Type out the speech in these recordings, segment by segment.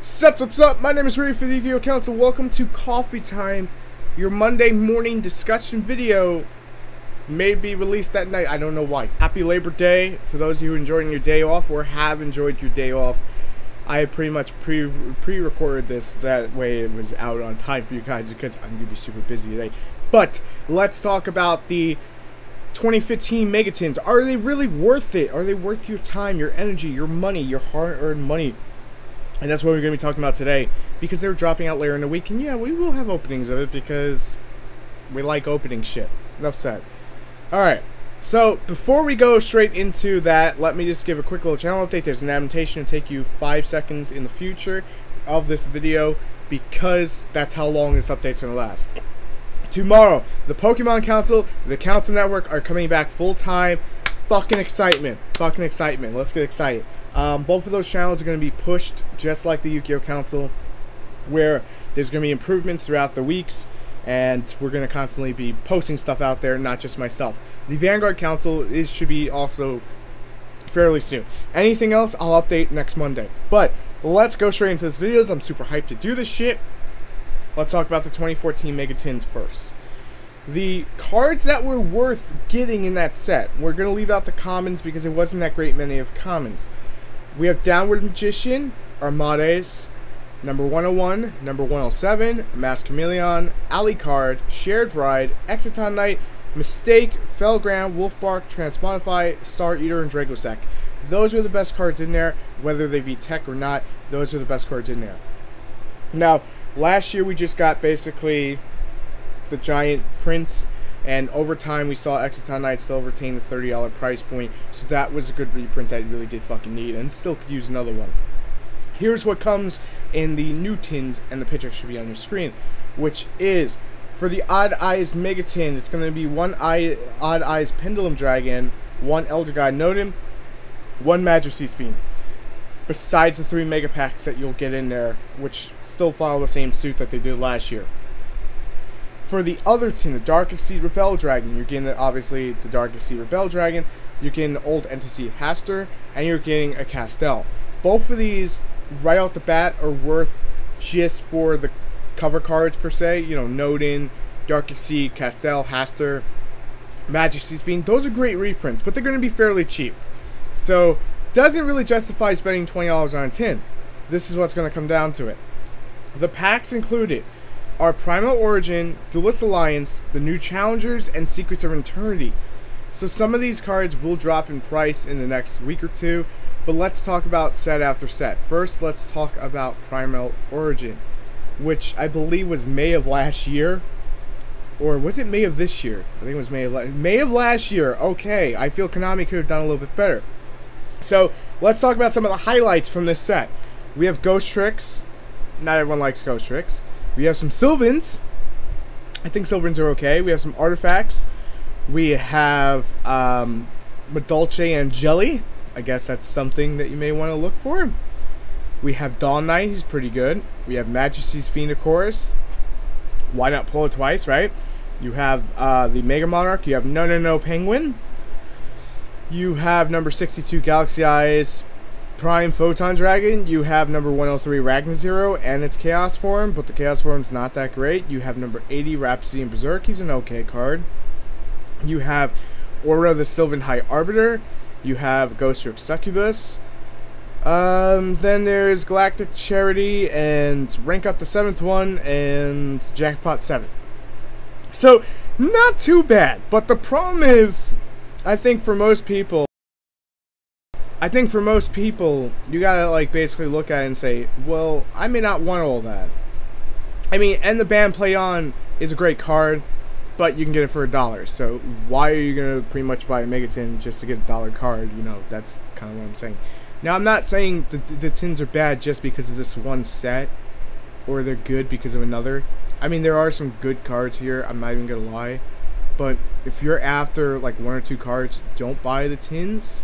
Sup, my name is Ray for the Yu-Gi-Oh! Council. Welcome to Coffee Time. Your Monday morning discussion video may be released that night. I don't know why. Happy Labor Day to those of you enjoying your day off or have enjoyed your day off. I pretty much pre-recorded this, that way it was out on time for you guys because I'm going to be super busy today. But let's talk about the 2015 Megatins. Are they really worth it? Are they worth your time, your energy, your money, your hard-earned money? And that's what we're going to be talking about today, because they're dropping out later in the week, and yeah, we will have openings of it, because we like opening shit. Enough said. Alright, so before we go straight into that, let me just give a quick little channel update. There's an annotation to take you 5 seconds in the future of this video, because that's how long this update's going to last. Tomorrow, the Pokemon Council, the Council Network are coming back full-time. Fucking excitement. Fucking excitement. Let's get excited. Both of those channels are going to be pushed just like the Yu-Gi-Oh! Council, where there's going to be improvements throughout the weeks, and we're going to constantly be posting stuff out there, not just myself. The Vanguard Council should be also fairly soon. Anything else, I'll update next Monday. But let's go straight into this video. I'm super hyped to do this shit. Let's talk about the 2014 Megatins first. The cards that were worth getting in that set, we're going to leave out the commons because it wasn't that great many of commons. We have Downward Magician, Armades, number 101, number 107, Masked Chameleon, Alucard, Shared Ride, Exciton Knight, Mistake, Felground, Wolfbark, Transmodify, Star Eater, and Dragossack. Those are the best cards in there, whether they be tech or not. Those are the best cards in there. Now, last year we just got basically the Giant Prince, and over time we saw Exciton Knight still retain the $30 price point, so that was a good reprint that you really did fucking need, and still could use another one. Here's what comes in the new tins, and the picture should be on your screen, which is, for the Odd Eyes Megatin, it's going to be one Odd Eyes Pendulum Dragon, one Elder God Nodin, one Majesty's Fiend, besides the 3 Mega Packs that you'll get in there, which still follow the same suit that they did last year. For the other tin, the Dark Exceed Rebel Dragon, you're getting, obviously, the Dark Exceed Rebel Dragon, you're getting the Old Entity Haster, and you're getting a Castel. Both of these, right off the bat, are worth just for the cover cards, per se. You know, Nodin, Dark Exceed, Castel, Haster, Majesty's Fiend. Those are great reprints, but they're going to be fairly cheap. So, doesn't really justify spending $20 on a tin. This is what's going to come down to it. The packs included are Primal Origin, Duelist Alliance, the new Challengers, and Secrets of Eternity. So some of these cards will drop in price in the next week or two, but let's talk about set after set. First, let's talk about Primal Origin, which I believe was May of last year. Or was it May of this year? I think it was May of last year. Okay, I feel Konami could have done a little bit better. So let's talk about some of the highlights from this set. We have Ghost Tricks. Not everyone likes Ghost Tricks. We have some Sylvans. I think Sylvans are okay. We have some Artifacts. We have Madolche and Jelly. I guess that's something that you may want to look for. We have Dawn Knight. He's pretty good. We have Majesty's Fiend, of course. Why not pull it twice, right? You have the Mega Monarch. You have No Penguin. You have number 62 Galaxy Eyes Prime Photon Dragon. You have number 103 Ragnazero and its Chaos form, but the Chaos form's not that great. You have number 80 Rhapsody and Berserk. He's an okay card. You have Aura the Sylvan High Arbiter. You have Ghost Trick Succubus. Then there's Galactic Charity and rank up the 7th one and Jackpot 7. So not too bad, but the problem is, I think for most people, you gotta, like, basically look at it and say, well, I may not want all that. I mean, and the Band Play On is a great card, but you can get it for $1. So why are you gonna pretty much buy a Megatin just to get a $1 card? You know, that's kind of what I'm saying. Now, I'm not saying the tins are bad just because of this one set, or they're good because of another. I mean, there are some good cards here, I'm not even gonna lie. But if you're after, like, 1 or 2 cards, don't buy the tins.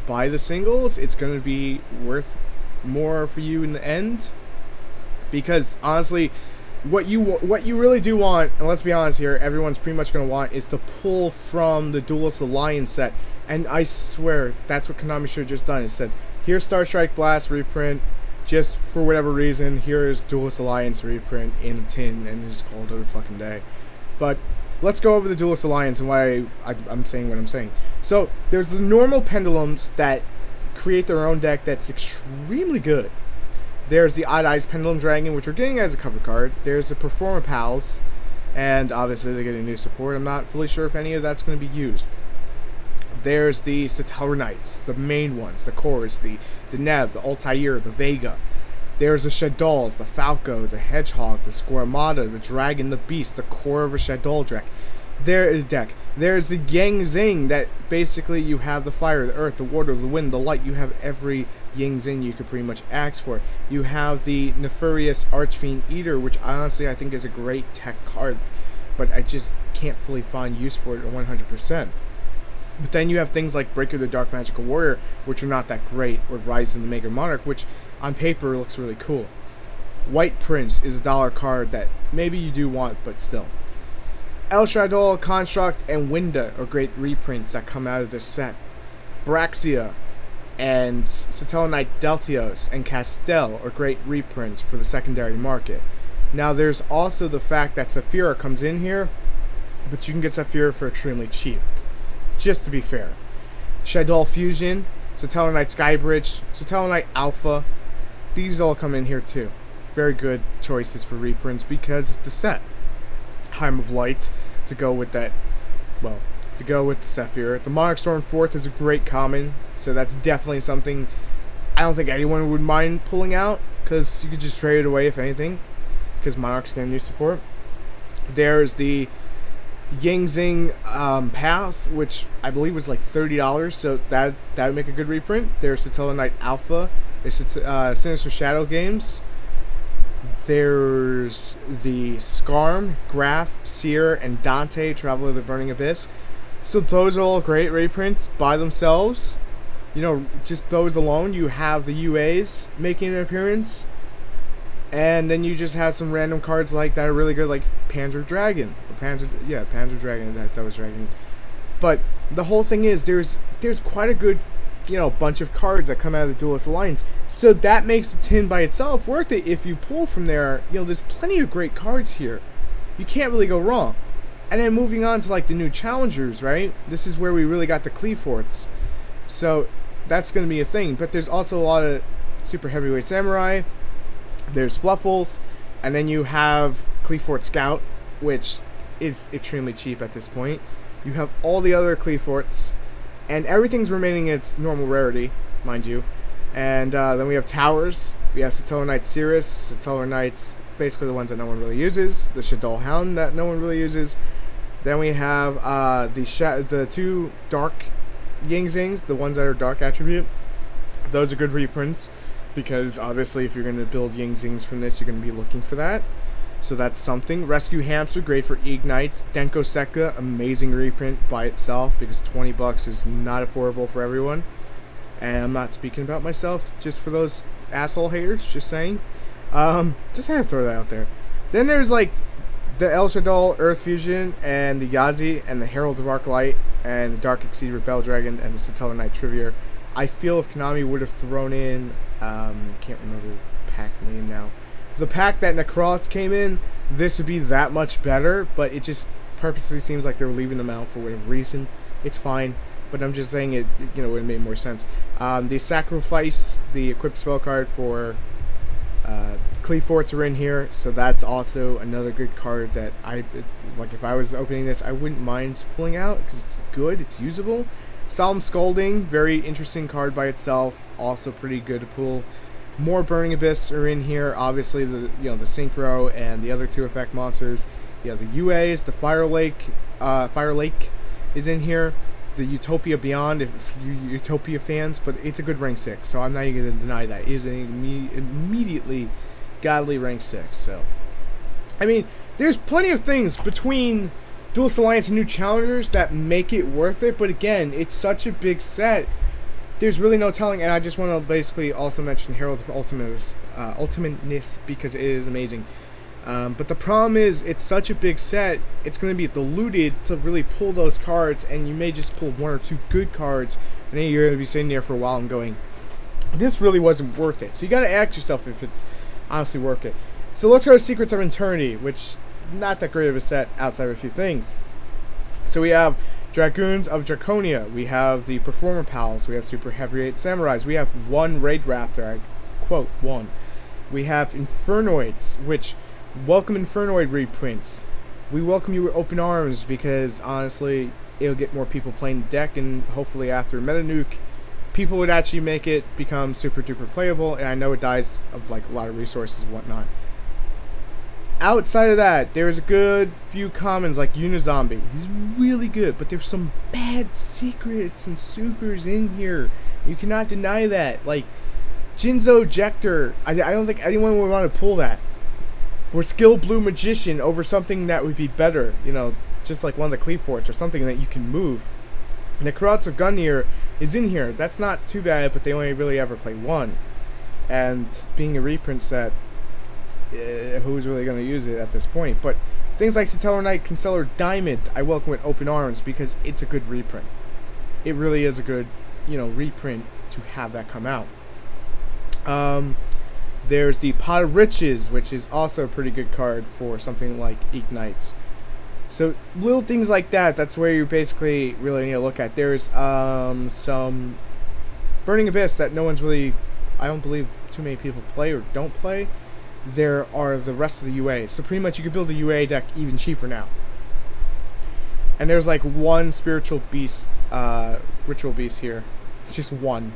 Buy the singles. It's going to be worth more for you in the end, because honestly, what you really do want, and let's be honest here, everyone's pretty much going to want, is to pull from the Duelist Alliance set. And I swear that's what Konami should have just done. It said, here's Star Strike Blast reprint, just for whatever reason, here is Duelist Alliance reprint in a tin, and just called it a fucking day. But let's go over the Duelist Alliance and why I'm saying what I'm saying. So there's the normal pendulums that create their own deck that's extremely good. There's the Odd Eyes Pendulum Dragon, which we're getting as a cover card. There's the Performer Pals, and obviously they're getting new support. I'm not fully sure if any of that's going to be used. There's the Satellar Knights, the main ones, the cores, the Neb, the Altair, the Vega. There's the Shaddolls, the Falco, the Hedgehog, the Squarmata, the Dragon, the Beast, the core of a Shaddol deck. There's the Yang Zing, that basically you have the fire, the earth, the water, the wind, the light. You have every Yang Zing you could pretty much ask for. You have the Nefarious Archfiend Eater, which honestly I think is a great tech card, but I just can't fully find use for it 100%. But then you have things like Breaker the Dark Magical Warrior, which are not that great, or Rise in the Mega Monarch, which on paper looks really cool. White Prince is a dollar card that maybe you do want, but still. El Shaddol, Construct, and Winda are great reprints that come out of this set. Braxia and Satellar Knight Deltios and Castel are great reprints for the secondary market. Now there's also the fact that Saphira comes in here, but you can get Saphira for extremely cheap. Just to be fair. Shaddol Fusion, Satellar Knight Skybridge, Satellar Knight Alpha, these all come in here too. Very good choices for reprints because of the set. Time of Light to go with that, well, to go with the Saphira. The Monarch Storm 4th is a great common, so that's definitely something I don't think anyone would mind pulling out, because you could just trade it away if anything, because Monarch's getting new support. There's the Yang Zing Path, which I believe was like $30, so that would make a good reprint. There's Satellar Knight Alpha. There's Sinister Shadow Games. There's the Skarm, Graf, Seer, and Dante, Traveler of the Burning Abyss. So those are all great reprints by themselves. You know, just those alone. You have the UAs making an appearance. And then you just have some random cards like that are really good, like Panzer Dragon. Panzer Dragon, that was Dragon. But the whole thing is, there's quite a good, you know, bunch of cards that come out of the Duelist Alliance. So that makes the tin by itself worth it. If you pull from there, you know, there's plenty of great cards here. You can't really go wrong. And then moving on to like the new challengers, right? This is where we really got the Cleaforts. So that's going to be a thing. But there's also a lot of Super Heavyweight Samurai. There's Fluffles. And then you have Cleafort Scout, which is extremely cheap at this point. You have all the other Cleaforts. And everything's remaining its normal rarity, mind you. And then we have Towers. We have Satellar Knight Cirrus, Satellar Knights, basically the ones that no one really uses. The Shaddol Hound that no one really uses. Then we have the two Dark Yang Zings, the ones that are Dark Attribute. Those are good reprints, because obviously if you're going to build Yang Zings from this, you're going to be looking for that. So that's something. Rescue Hamster, great for Ignites. Denko Sekka, amazing reprint by itself, because $20 is not affordable for everyone. And I'm not speaking about myself, just for those asshole haters, just saying. Just had to throw that out there. Then there's like the El Shaddol Earth Fusion, and the Yazi, and the Herald of Arc Light, and the Dark Exceed Rebel Dragon, and the Satellar Knight Trivier. I feel if Konami would have thrown in, can't remember the pack name now. The pack that Necrots came in, this would be that much better, but it just purposely seems like they're leaving them out for whatever reason. It's fine, but I'm just saying it, you know, it made more sense. The Sacrifice, the equipped spell card for Cleaforts are in here, so that's also another good card that like if I was opening this, I wouldn't mind pulling out, because it's good, it's usable. Solemn Scolding, very interesting card by itself, also pretty good to pull. More Burning Abyss are in here. Obviously, the Synchro and the other two effect monsters. You have the UAs, the Fire Lake is in here. The Utopia Beyond, if you Utopia fans, but it's a good rank 6, so I'm not even going to deny that. It is an immediately godly rank 6. So, I mean, there's plenty of things between Duelist Alliance and new challengers that make it worth it, but again, it's such a big set. There's really no telling, and I just want to basically also mention Herald of Ultimateness, because it is amazing. But the problem is, it's such a big set, it's going to be diluted to really pull those cards, and you may just pull one or two good cards, and then you're going to be sitting there for a while and going, this really wasn't worth it. So you gotta ask yourself if it's honestly worth it. So let's go to Secrets of Eternity, which not that great of a set outside of a few things. So we have Dragoons of Draconia, we have the Performer Pals, we have Super Heavyweight Samurais, we have one Raid Raptor, I quote, one. We have Infernoids, which welcome Infernoid reprints. We welcome you with open arms because honestly, it'll get more people playing the deck, and hopefully after Meta Nuke, people would actually make it become super duper playable, and I know it dies of like a lot of resources and whatnot. Outside of that, there's a good few commons like Unizombie. He's really good, but there's some bad secrets and supers in here. You cannot deny that. Like Jinzo Jector, I don't think anyone would want to pull that. Or Skill Blue Magician over something that would be better, you know, just like one of the Cleaforts or something that you can move. And the Karats of Gungnir is in here. That's not too bad, but they only really ever play one. And being a reprint set, who's really going to use it at this point? But things like Satellar Knight, Concealer Diamond, I welcome with open arms because it's a good reprint. It really is a good, you know, reprint to have that come out. There's the Pot of Riches, which is also a pretty good card for something like Ignites. So little things like that, that's where you basically really need to look at. There's some Burning Abyss that no one's really, I don't believe too many people play or don't play. There are the rest of the UA. So pretty much you can build a UA deck even cheaper now. And there's like one Spiritual Beast, Ritual Beast here. It's just one.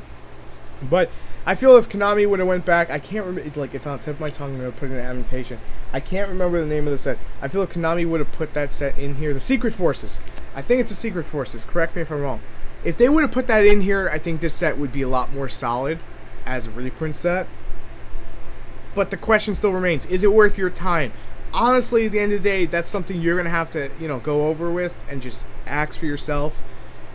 But I feel if Konami would have went back, I can't remember, like it's on the tip of my tongue, I'm going to put it in an annotation. I can't remember the name of the set. I feel if Konami would have put that set in here. The Secret Forces. I think it's the Secret Forces. Correct me if I'm wrong. If they would have put that in here, I think this set would be a lot more solid as a reprint set. But the question still remains, is it worth your time? Honestly, at the end of the day, that's something you're going to have to, you know, go over with and just ask for yourself.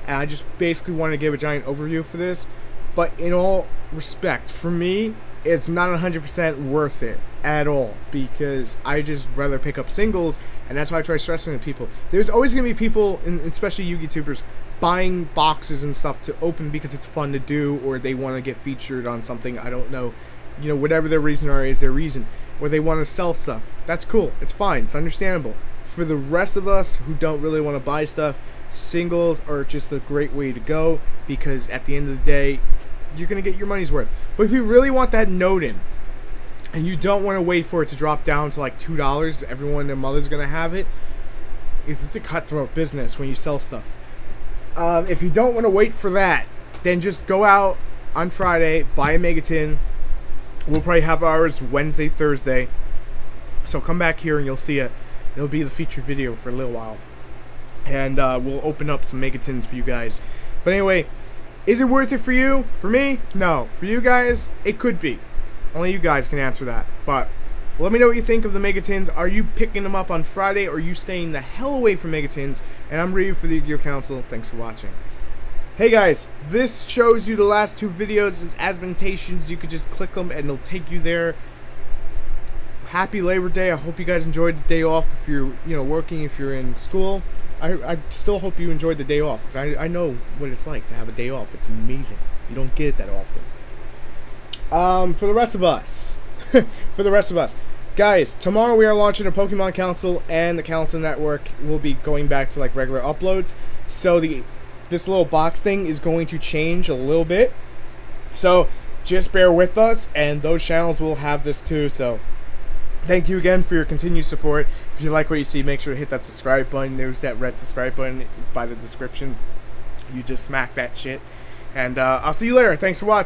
And I just basically want to give a giant overview for this. But in all respect, for me, it's not 100% worth it at all. Because I just rather pick up singles, and that's why I try stressing to people. There's always going to be people, especially YouTubers, buying boxes and stuff to open because it's fun to do, or they want to get featured on something, I don't know. You know, whatever their reason is their reason. Or they want to sell stuff. That's cool. It's fine. It's understandable. For the rest of us who don't really want to buy stuff, singles are just a great way to go, because at the end of the day, you're going to get your money's worth. But if you really want that note in, and you don't want to wait for it to drop down to like $2, everyone and their mother's going to have it, it's a cutthroat business when you sell stuff. If you don't want to wait for that, then just go out on Friday, buy a Megatin. We'll probably have ours Wednesday, Thursday. So come back here and you'll see it. It'll be the featured video for a little while. And we'll open up some Megatins for you guys. But anyway, is it worth it for you? For me? No. For you guys, it could be. Only you guys can answer that. But let me know what you think of the Megatins. Are you picking them up on Friday, or are you staying the hell away from Megatins? And I'm Ryu for the Yu-Gi-Oh! Council. Thanks for watching. Hey guys, this shows you the last two videos as advantations. You could just click them and it'll take you there. Happy Labor Day. I hope you guys enjoyed the day off if you're, you know, working, if you're in school. I still hope you enjoyed the day off, because I know what it's like to have a day off. It's amazing. You don't get it that often. For the rest of us, guys, tomorrow we are launching a Pokemon Council, and the Council Network will be going back to like regular uploads. So this little box thing is going to change a little bit. So just bear with us, and those channels will have this too. So thank you again for your continued support. If you like what you see, make sure to hit that subscribe button. There's that red subscribe button by the description. You just smack that shit. And I'll see you later. Thanks for watching.